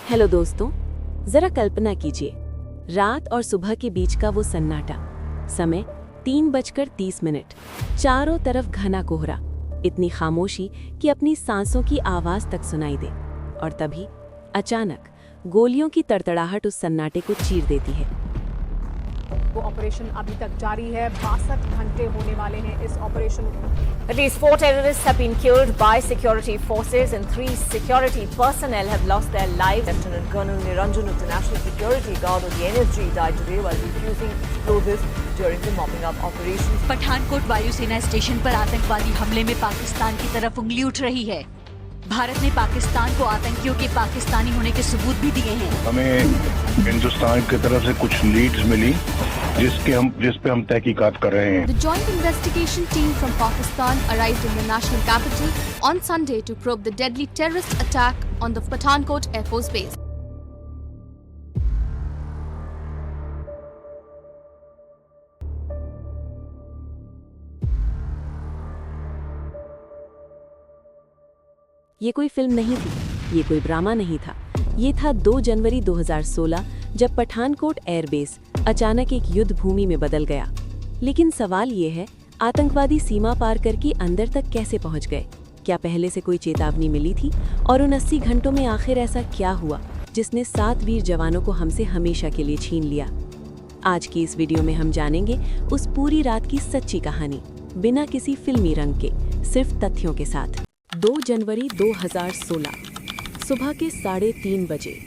Hello दोस्तों, जरा कल्पना कीजिए, रात और सुबह के बीच का वो सन्नाटा। समय 3:30, चारों तरफ घना कोहरा, इतनी खामोशी कि अपनी सांसों की आवाज तक सुनाई दे। और तभी अचानक गोलियों की तड़तड़ाहट उस सन्नाटे को चीर देती है। वो ऑपरेशन अभी तक जारी है। 62 घंटे होने वाले हैं इस ऑपरेशन को। At least 4 terrorists have been killed by security forces and 3 security personnel have lost their lives. Lieutenant Colonel Niranjan of the National Security Guard of the NSG died today while defusing explosives during the mopping up operation. Pathankot वायुसेना station पर आतंकवादी हमले में पाकिस्तान की तरफ उंगली उठ रही है। भारत ने पाकिस्तान को आतंकियों के पाकिस्तानी होने के सबूत भी दिए हैं। हमें हिंदुस्तान की तरफ से कुछ लीड्स मिली जिस पे हम तहकीकात कर रहे हैं। The joint investigation team from Pakistan arrived in the national capital on Sunday to probe the deadly terrorist attack on the Pathankot Air Force Base. ये कोई फिल्म नहीं थी, ये कोई ड्रामा नहीं था। ये था 2 जनवरी 2016 जब पठानकोट एयरबेस अचानक एक युद्ध भूमि में बदल गया। लेकिन सवाल ये है, आतंकवादी सीमा पार करके अंदर तक कैसे पहुंच गए? क्या पहले से कोई चेतावनी मिली थी? और उन 80 घंटों में आखिर ऐसा क्या हुआ जिसने 7 वीर जवानों को हमसे हमेशा के लिए छीन लिया? आज की इस वीडियो में हम जानेंगे उस पूरी रात की सच्ची कहानी, बिना किसी फिल्मी रंग के, सिर्फ तथ्यों के साथ। 2 जनवरी 2016 सुबह के 3:30 बजे।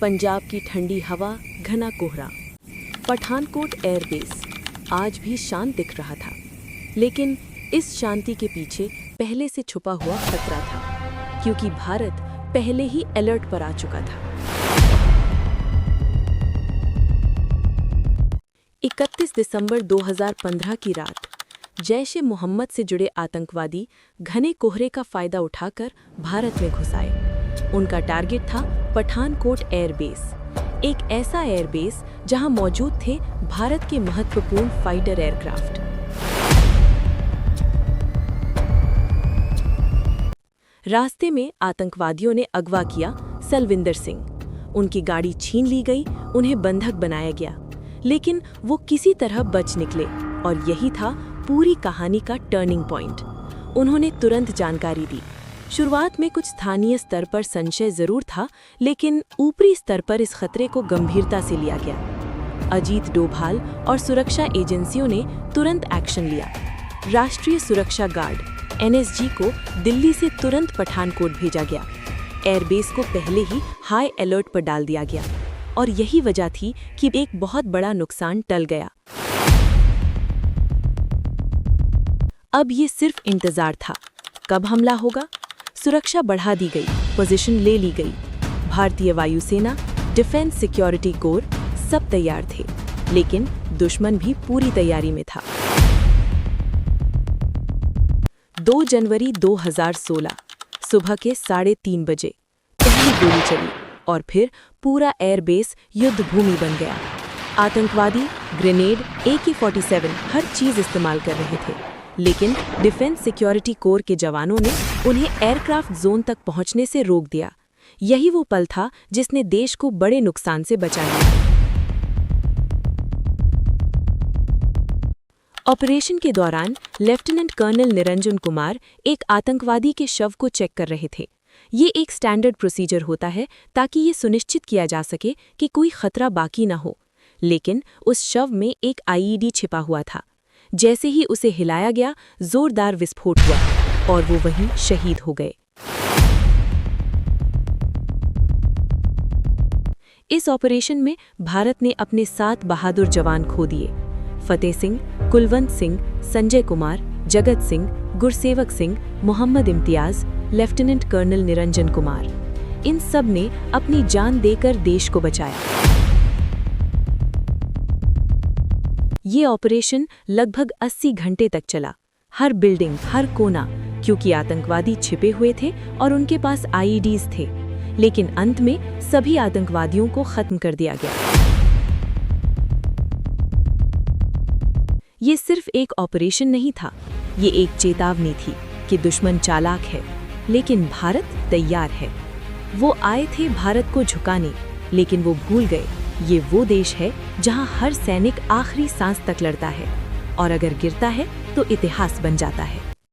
पंजाब की ठंडी हवा, घना कोहरा। पठानकोट एयरबेस आज भी शांत दिख रहा था, लेकिन इस शांति के पीछे पहले से छुपा हुआ खतरा था, क्योंकि भारत पहले ही अलर्ट पर आ चुका था। 31 दिसंबर 2015 की रात जैश-ए-मोहम्मद से जुड़े आतंकवादी घने कोहरे का फायदा उठाकर भारत में घुस आए। उनका टारगेट था पठानकोट एयरबेस, एक ऐसा एयरबेस जहां मौजूद थे भारत के महत्वपूर्ण फाइटर एयरक्राफ्ट। रास्ते में आतंकवादियों ने अगवा किया सलविंदर सिंह। उनकी गाड़ी छीन ली गई, उन्हें बंधक बनाया गया, लेकिन वो किसी तरह बच निकले। और यही था पूरी कहानी का टर्निंग पॉइंट। उन्होंने तुरंत जानकारी दी। शुरुआत में कुछ स्थानीय स्तर पर संशय जरूर था, लेकिन ऊपरी स्तर पर इस खतरे को गंभीरता से लिया गया। अजीत डोभाल और सुरक्षा एजेंसियों ने तुरंत एक्शन लिया। राष्ट्रीय सुरक्षा गार्ड (NSG) को दिल्ली से तुरंत पठानकोट भेजा गया। एयरबेस को पहले ही हाई अलर्ट पर डाल दिया गया, और यही वजह थी कि एक बहुत बड़ा नुकसान टल गया। अब ये सिर्फ इंतजार था, कब हमला होगा। सुरक्षा बढ़ा दी गई, पोजीशन ले ली गई। भारतीय वायुसेना, डिफेंस सिक्योरिटी कोर सब तैयार थे, लेकिन दुश्मन भी पूरी तैयारी में था। 2 जनवरी 2016 सुबह के 3:30 बजे पहली गोली चली, और फिर पूरा एयरबेस युद्ध भूमि बन गया। आतंकवादी ग्रेनेड, AK-47 हर चीज इस्तेमाल कर रहे थे, लेकिन डिफेंस सिक्योरिटी कोर के जवानों ने उन्हें एयरक्राफ्ट जोन तक पहुंचने से रोक दिया। यही वो पल था जिसने देश को बड़े नुकसान से बचा लिया। ऑपरेशन के दौरान लेफ्टिनेंट कर्नल निरंजन कुमार एक आतंकवादी के शव को चेक कर रहे थे। ये एक स्टैंडर्ड प्रोसीजर होता है ताकि ये सुनिश्चित किया जा सके कि कोई खतरा बाकी न हो। लेकिन उस शव में एक IED छिपा हुआ था। जैसे ही उसे हिलाया गया, जोरदार विस्फोट हुआ और वो वहीं शहीद हो गए। इस ऑपरेशन में भारत ने अपने 7 बहादुर जवान खो दिए। फतेह सिंह, कुलवंत सिंह, संजय कुमार, जगत सिंह, गुरसेवक सिंह, मोहम्मद इम्तियाज, लेफ्टिनेंट कर्नल निरंजन कुमार, इन सब ने अपनी जान देकर देश को बचाया। ये ऑपरेशन लगभग 80 घंटे तक चला। हर बिल्डिंग, हर कोना, क्योंकि आतंकवादी छिपे हुए थे और उनके पास IEDs थे। लेकिन अंत में सभी आतंकवादियों को खत्म कर दिया गया। ये सिर्फ एक ऑपरेशन नहीं था, ये एक चेतावनी थी कि दुश्मन चालाक है, लेकिन भारत तैयार है। वो आए थे भारत को झुकाने, लेकिन वो भूल गए ये वो देश है जहां हर सैनिक आखिरी सांस तक लड़ता है और अगर गिरता है तो इतिहास बन जाता है।